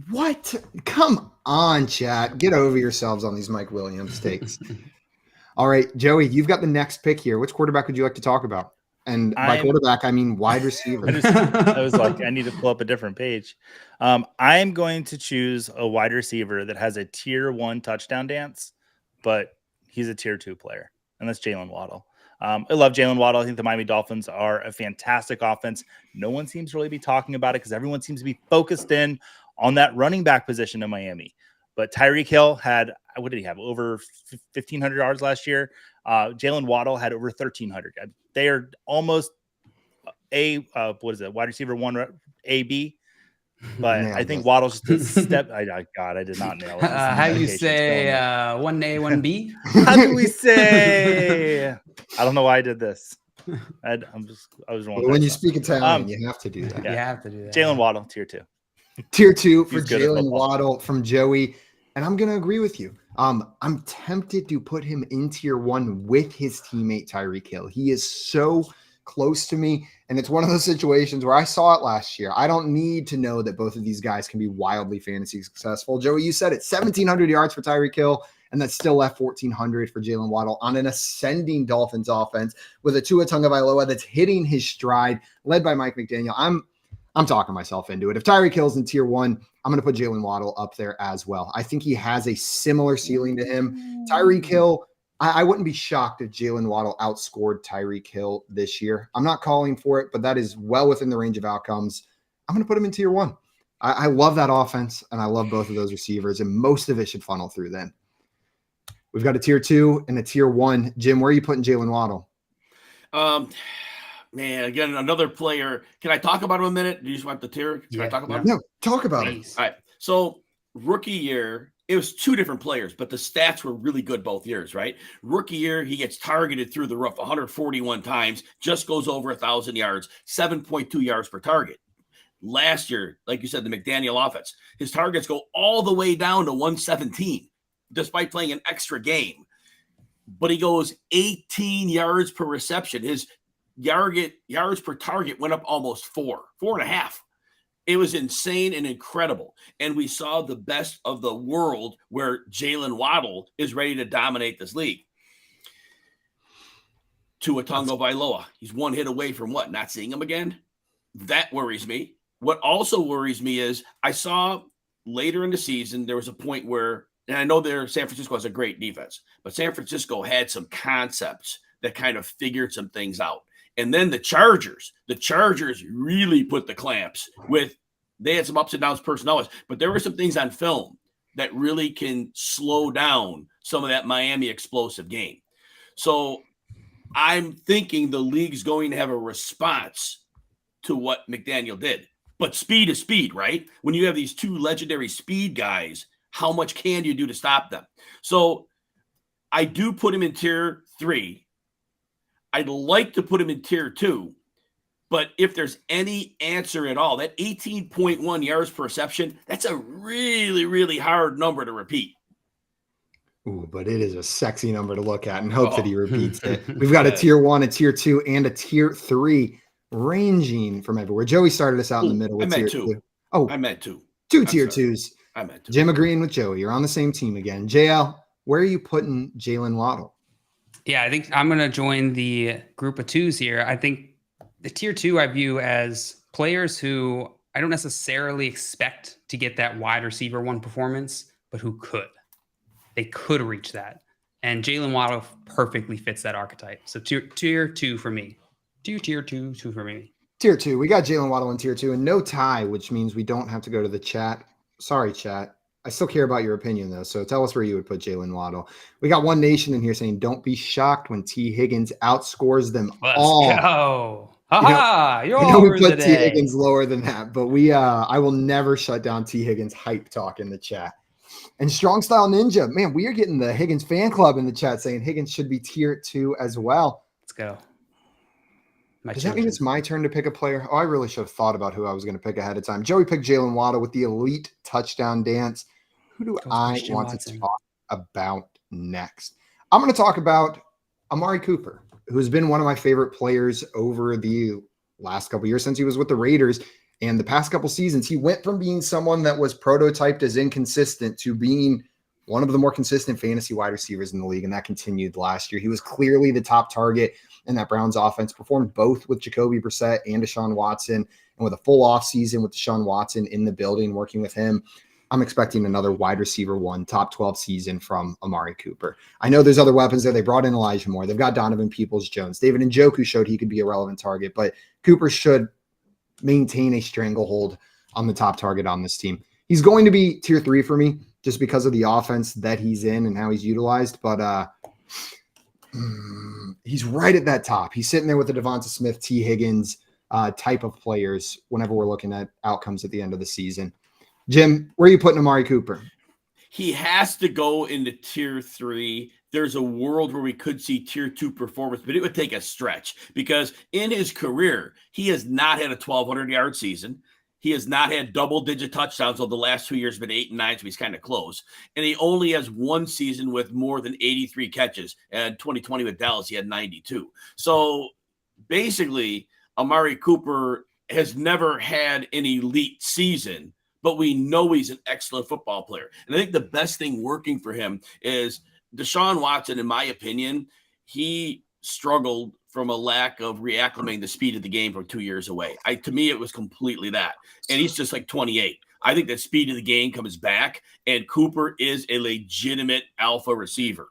What? Come on, chat. Get over yourselves on these Mike Williams takes. All right, Joey, you've got the next pick here. Which quarterback would you like to talk about? And by quarterback, I mean wide receiver. I was like, I need to pull up a different page. I'm going to choose a wide receiver that has a tier 1 touchdown dance, but he's a tier 2 player, and that's Jalen Waddle. I love Jalen Waddle. I think the Miami Dolphins are a fantastic offense. No one seems to really be talking about it because everyone seems to be focused in on that running back position in Miami. But Tyreek Hill had, what did he have? Over 1,500 yards last year. Jalen Waddle had over 1,300. They are almost wide receiver 1 AB. But I think Waddle's just a step. God, I did not nail it. How do you say 1A, 1B? How do we say? I don't know why I did this. I was wrong. When you speak Italian, you have to do that. You have to do that. Jalen Waddle, tier 2. Tier 2 for Jalen Waddle from Joey. And I'm going to agree with you. I'm tempted to put him in tier 1 with his teammate Tyreek Hill. He is so close to me. And it's one of those situations where I saw it last year. I don't need to know that both of these guys can be wildly fantasy successful. Joey, you said it, 1,700 yards for Tyreek Hill. And that's still left 1,400 for Jalen Waddle on an ascending Dolphins offense with a Tua Tagovailoa that's hitting his stride, led by Mike McDaniel. I'm talking myself into it. If Tyreek Hill's in tier 1, I'm going to put Jalen Waddle up there as well. I think he has a similar ceiling to him. Tyreek Hill, I wouldn't be shocked if Jalen Waddle outscored Tyreek Hill this year. I'm not calling for it, but that is well within the range of outcomes. I'm going to put him in tier 1. I love that offense, and I love both of those receivers, and most of it should funnel through them. We've got a tier 2 and a tier 1. Jim, where are you putting Jalen Waddle? Man, again, another player. Can I talk about him a minute? Do you just want the tier? Can I talk about him? No, talk about it. All right. So rookie year, it was 2 different players, but the stats were really good both years, right? Rookie year, he gets targeted through the roof 141 times, just goes over 1,000 yards, 7.2 yards per target. Last year, like you said, the McDaniel offense, his targets go all the way down to 117. Despite playing an extra game, but he goes 18 yards per reception. His yards per target went up almost 4.5. It was insane and incredible. And we saw the best of the world where Jalen Waddle is ready to dominate this league. Tua Tagovailoa, he's one hit away from what? Not seeing him again? That worries me. What also worries me is I saw later in the season, there was a point where, and I know San Francisco has a great defense, but San Francisco had some concepts that kind of figured some things out. And then the Chargers really put the clamps with, they had some ups and downs personnel, but there were some things on film that really can slow down some of that Miami explosive game. So I'm thinking the league's going to have a response to what McDaniel did. But speed is speed, right? When you have these 2 legendary speed guys, how much can you do to stop them? So I do put him in tier 3. I'd like to put him in tier 2, but if there's any answer at all, that 18.1 yards per reception, that's a really, really hard number to repeat. Ooh, but it is a sexy number to look at and hope that he repeats it. We've got a tier 1, a tier 2, and a tier 3 ranging from everywhere. Joey started us out in the middle with tier 2. Oh, I meant 2. 2 tier 2s. I meant 2. Jim agreeing with Joey. You're on the same team again. JL, where are you putting Jalen Waddle? Yeah, I think I'm going to join the group of 2s here. I think the tier 2 I view as players who I don't necessarily expect to get that wide receiver 1 performance, but who could. They could reach that. And Jalen Waddle perfectly fits that archetype. So tier 2 for me. Tier 2 for me. Tier 2. We got Jalen Waddle in tier 2 and no tie, which means we don't have to go to the chat. Sorry, chat. I still care about your opinion, though. So tell us where you would put Jalen Waddle. We got One Nation in here saying, don't be shocked when T. Higgins outscores them all. Let's go. Ha-ha, we put T. Higgins lower than that, but I will never shut down T. Higgins hype talk in the chat. And Strong Style Ninja, man, we are getting the Higgins fan club in the chat saying Higgins should be tier 2 as well. Let's go. Does that mean it's my turn to pick a player? Oh, I really should have thought about who I was going to pick ahead of time. Joey picked Jalen Waddle with the elite touchdown dance. Who do I want to talk about next? I'm going to talk about Amari Cooper, who has been one of my favorite players over the last couple of years since he was with the Raiders. And the past couple seasons, he went from being someone that was prototyped as inconsistent to being one of the more consistent fantasy wide receivers in the league. And that continued last year. He was clearly the top target in that Browns offense, performed both with Jacoby Brissett and Deshaun Watson. And with a full offseason with Deshaun Watson in the building, working with him, I'm expecting another wide receiver 1, top 12 season from Amari Cooper. I know there's other weapons there. They brought in Elijah Moore. They've got Donovan Peoples-Jones. David Njoku showed he could be a relevant target, but Cooper should maintain a stranglehold on the top target on this team. He's going to be tier 3 for me just because of the offense that he's in and how he's utilized, but he's right at that top. He's sitting there with the Devonta Smith, T. Higgins type of players whenever we're looking at outcomes at the end of the season. Jim, where are you putting Amari Cooper? He has to go into tier 3 there's a world where we could see tier 2 performance, but it would take a stretch because in his career, he has not had a 1,200-yard season. He has not had double-digit touchdowns over the last 2 years, been 8 and 9, so he's kind of close. And he only has one season with more than 83 catches. And 2020 with Dallas, he had 92. So basically, Amari Cooper has never had an elite season, but we know he's an excellent football player. And I think the best thing working for him is Deshaun Watson, in my opinion, he struggled from a lack of reacclimating the speed of the game from 2 years away. To me, it was completely that. And he's just like 28. I think that speed of the game comes back, and Cooper is a legitimate alpha receiver.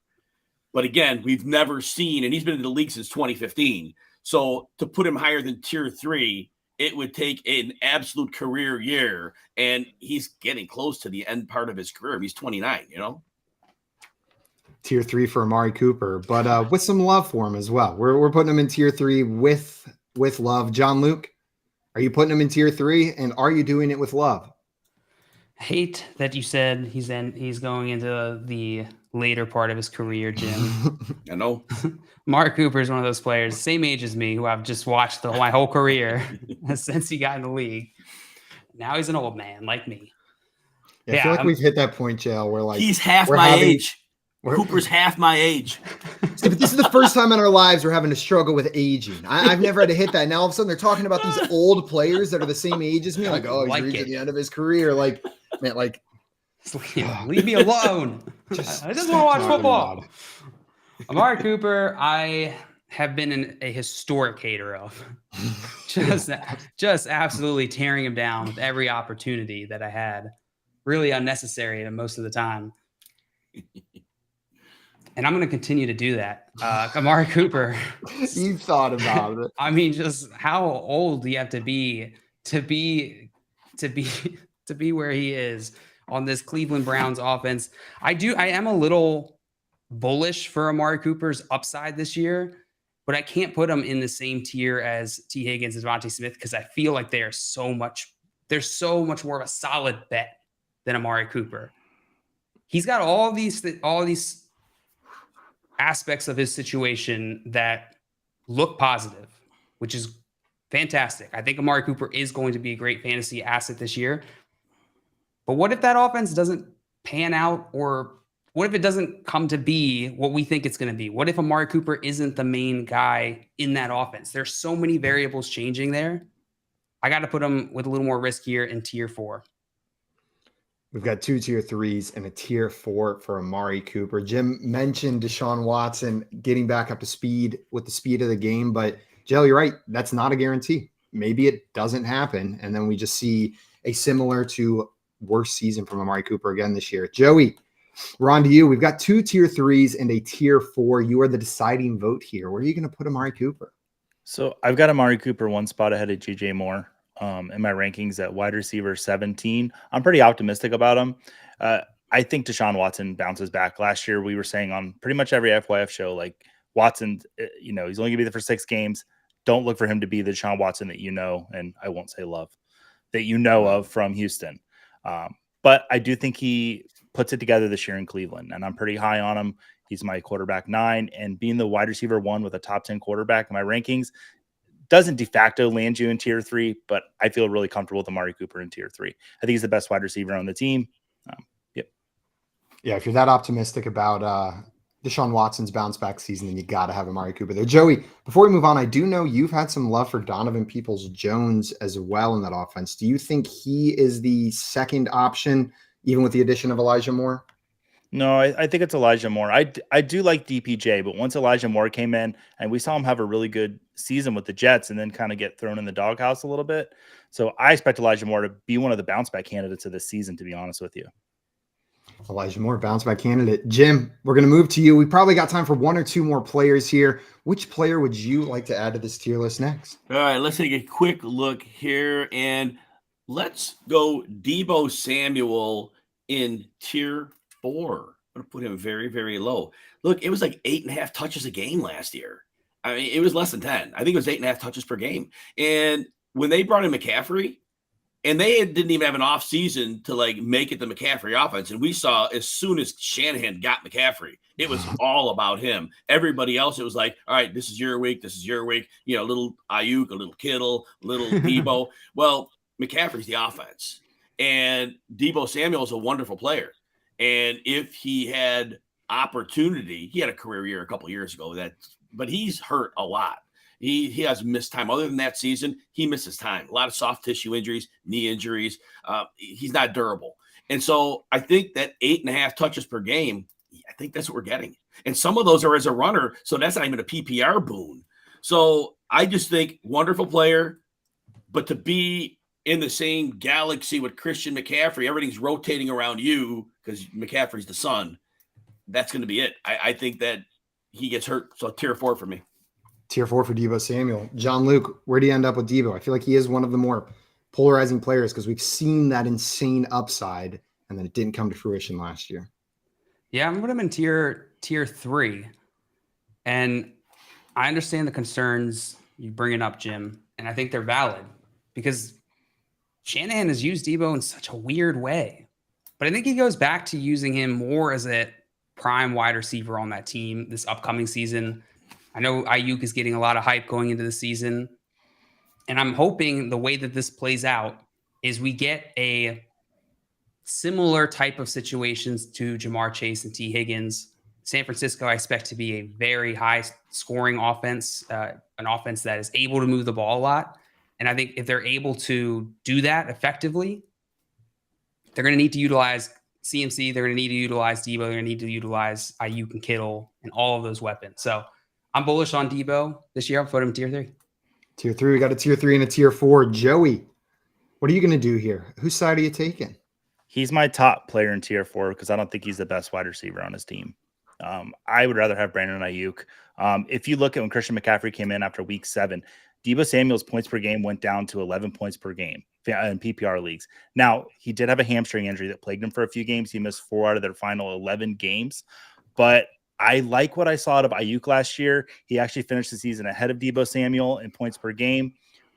But again, we've never seen, and he's been in the league since 2015. So to put him higher than tier 3, it would take an absolute career year, and he's getting close to the end part of his career. He's 29, Tier 3 for Amari Cooper, but with some love for him as well. We're putting him in tier 3 with love. John Luke, are you putting him in tier 3, and are you doing it with love? Hate that you said he's going into the later part of his career, Jim. I know. Mark Cooper is one of those players, same age as me, who I've just watched my whole career since he got in the league. Now he's an old man like me. Yeah, I feel like we've hit that point, JL, where he's half my age. Cooper's half my age. But this is the first time in our lives we're having to struggle with aging. I've never had to hit that. Now all of a sudden they're talking about these old players that are the same age as me. Like, oh, he's reaching the end of his career. Like, man, leave me alone. I just want to watch football. Amari Cooper, I have been a historic hater of. just absolutely tearing him down with every opportunity that I had. Really unnecessary most of the time. And I'm going to continue to do that. Amari Cooper. You thought about it. I mean, just how old do you have to be where he is on this Cleveland Browns offense? I am a little bullish for Amari Cooper's upside this year, but I can't put him in the same tier as T. Higgins and Devontae Smith because I feel like they're so much more of a solid bet than Amari Cooper. He's got all these aspects of his situation that look positive, which is fantastic. I think Amari Cooper is going to be a great fantasy asset this year. But what if that offense doesn't pan out, or what if it doesn't come to be what we think it's going to be? What if Amari Cooper isn't the main guy in that offense? There's so many variables changing there. I got to put him with a little more risk here in tier 4. We've got 2 tier 3s and a tier 4 for Amari Cooper. Jim mentioned Deshaun Watson getting back up to speed with the speed of the game, but Jill, you're right. That's not a guarantee. Maybe it doesn't happen, and then we just see a similar to worse season from Amari Cooper again this year. Joey, we're on to you. We've got 2 tier 3s and a tier 4. You are the deciding vote here. Where are you going to put Amari Cooper? So I've got Amari Cooper one spot ahead of DJ Moore. In my rankings at wide receiver 17. I'm pretty optimistic about him. I think Deshaun Watson bounces back. Last year, we were saying on pretty much every FYF show, like Watson, he's only going to be there for 6 games. Don't look for him to be the Deshaun Watson that and I won't say love, that of from Houston. But I do think he puts it together this year in Cleveland, and I'm pretty high on him. He's my quarterback 9, and being the wide receiver 1 with a top 10 quarterback in my rankings doesn't de facto land you in tier 3, but I feel really comfortable with Amari Cooper in tier 3. I think he's the best wide receiver on the team. Yep. Yeah, if you're that optimistic about Deshaun Watson's bounce back season, then you got to have Amari Cooper there. Joey, before we move on, I do know you've had some love for Donovan Peoples-Jones as well in that offense. Do you think he is the second option, even with the addition of Elijah Moore? No, I think it's Elijah Moore. I do like DPJ, but once Elijah Moore came in and we saw him have a really good season with the Jets and then kind of get thrown in the doghouse a little bit. So I expect Elijah Moore to be one of the bounce back candidates of this season, to be honest with you. Elijah Moore, bounce back candidate. Jim, we're going to move to you. We probably got time for 1 or 2 more players here. Which player would you like to add to this tier list next? All right, let's take a quick look here, and let's go Deebo Samuel in tier 4. I'm going to put him very, very low. Look, it was like 8.5 touches a game last year. I mean, it was less than 10. I think it was 8.5 touches per game. And when they brought in McCaffrey, And they didn't even have an off season to like make it the McCaffrey offense. And we saw as soon as Shanahan got McCaffrey, it was all about him. Everybody else, it was like, all right, this is your week. This is your week. You know, little Ayuk, a little Kittle, little Debo. Well, McCaffrey's the offense. And Debo Samuel is a wonderful player. And if he had opportunity, he had a career year a couple years ago, but he's hurt a lot. He has missed time. Other than that season, he misses time. A lot of soft tissue injuries, knee injuries. He's not durable. And so I think that 8.5 touches per game, I think that's what we're getting. And some of those are as a runner, so that's not even a PPR boon. So I just think wonderful player, but to be in the same galaxy with Christian McCaffrey, everything's rotating around you because McCaffrey's the son. That's going to be it. I think that he gets hurt. So tier 4 for me. Tier 4 for Debo Samuel. John Luke, where do you end up with Debo? I feel like he is one of the more polarizing players because we've seen that insane upside and then it didn't come to fruition last year. Yeah, I'm going to put him in tier 3. And I understand the concerns you bringing up, Jim, and I think they're valid because Shanahan has used Debo in such a weird way. But I think he goes back to using him more as a prime wide receiver on that team this upcoming season. I know Ayuk is getting a lot of hype going into the season. And I'm hoping the way that this plays out is we get a similar type of situations to Jamar Chase and T. Higgins. San Francisco, I expect to be a very high scoring offense, an offense that is able to move the ball a lot. And I think if they're able to do that effectively, they're going to need to utilize CMC. They're going to need to utilize Debo. They're going to need to utilize Ayuk and Kittle and all of those weapons. So I'm bullish on Debo this year. I'll put him tier 3. Tier 3. We got a tier 3 and a tier 4. Joey, what are you going to do here? Whose side are you taking? He's my top player in tier 4 because I don't think he's the best wide receiver on his team. I would rather have Brandon Ayuk. If you look at when Christian McCaffrey came in after week 7, Debo Samuel's points per game went down to 11 points per game in PPR leagues. Now, he did have a hamstring injury that plagued him for a few games. He missed 4 out of their final 11 games. But I like what I saw out of Ayuk last year. He actually finished the season ahead of Debo Samuel in points per game.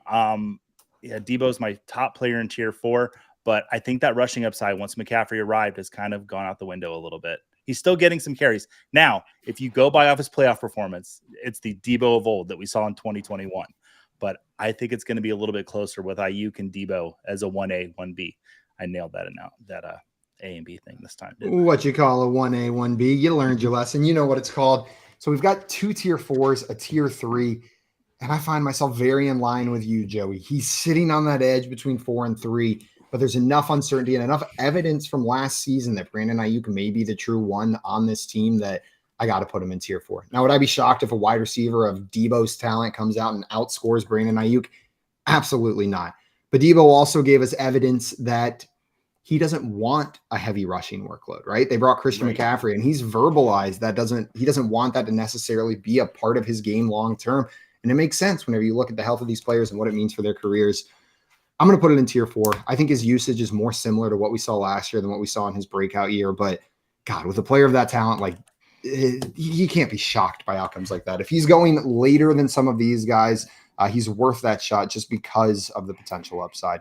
Debo's my top player in tier 4, but I think that rushing upside once McCaffrey arrived has kind of gone out the window a little bit. He's still getting some carries. Now, if you go by off his playoff performance, it's the Debo of old that we saw in 2021. But I think it's going to be a little bit closer with Ayuk and Debo as a 1A, 1B. I nailed that A and B thing this time. What you call a 1A, 1B. You learned your lesson. You know what it's called. So we've got 2 tier 4s, a tier 3, and I find myself very in line with you, Joey. He's sitting on that edge between 4 and 3, but there's enough uncertainty and enough evidence from last season that Brandon Ayuk may be the true one on this team that I got to put him in tier 4. Now, would I be shocked if a wide receiver of Debo's talent comes out and outscores Brandon Ayuk? Absolutely not. But Debo also gave us evidence that he doesn't want a heavy rushing workload, right? They brought Christian McCaffrey, and he's verbalized that he doesn't want that to necessarily be a part of his game long term. And it makes sense whenever you look at the health of these players and what it means for their careers. I'm going to put it in tier 4. I think his usage is more similar to what we saw last year than what we saw in his breakout year. But God, with a player of that talent, like he can't be shocked by outcomes like that. If he's going later than some of these guys, he's worth that shot just because of the potential upside.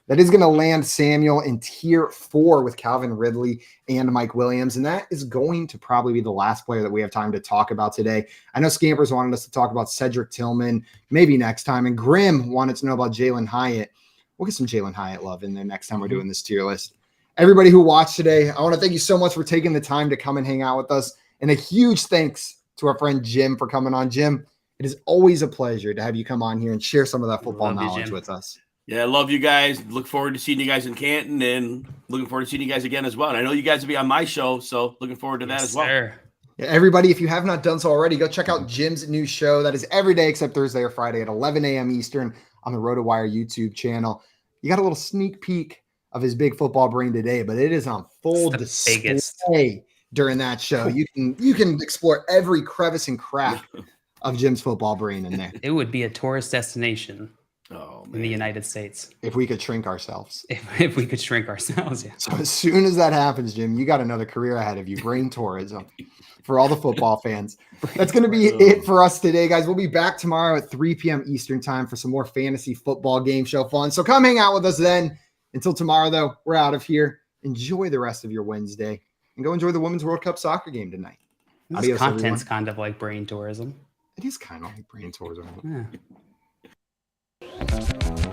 That is going to land Samuel in tier 4 with Calvin Ridley and Mike Williams. And that is going to probably be the last player that we have time to talk about today. I know Scampers wanted us to talk about Cedric Tillman maybe next time. And Grim wanted to know about Jalen Hyatt. We'll get some Jalen Hyatt love in there next time we're doing this tier list. Everybody who watched today, I want to thank you so much for taking the time to come and hang out with us. And a huge thanks to our friend Jim for coming on. Jim, it is always a pleasure to have you come on here and share some of that football knowledge with us. Yeah, I love you guys. Look forward to seeing you guys in Canton and looking forward to seeing you guys again as well. And I know you guys will be on my show, so looking forward to that as well. Sir. Yeah, everybody, if you have not done so already, go check out Jim's new show. That is every day except Thursday or Friday at 11 a.m. Eastern on the RotoWire YouTube channel. You got a little sneak peek of his big football brain today, but it is on full display during that show. You can explore every crevice and crack of Jim's football brain in there. It would be a tourist destination. Oh, in the United States. If we could shrink ourselves. If we could shrink ourselves, yeah. So as soon as that happens, Jim, you got another career ahead of you. Brain tourism for all the football fans. That's going to be it for us today, guys. We'll be back tomorrow at 3 p.m. Eastern time for some more fantasy football game show fun. So come hang out with us then. Until tomorrow, though, we're out of here. Enjoy the rest of your Wednesday and go enjoy the Women's World Cup soccer game tonight. This content's kind of like brain tourism. It is kind of like brain tourism. Yeah.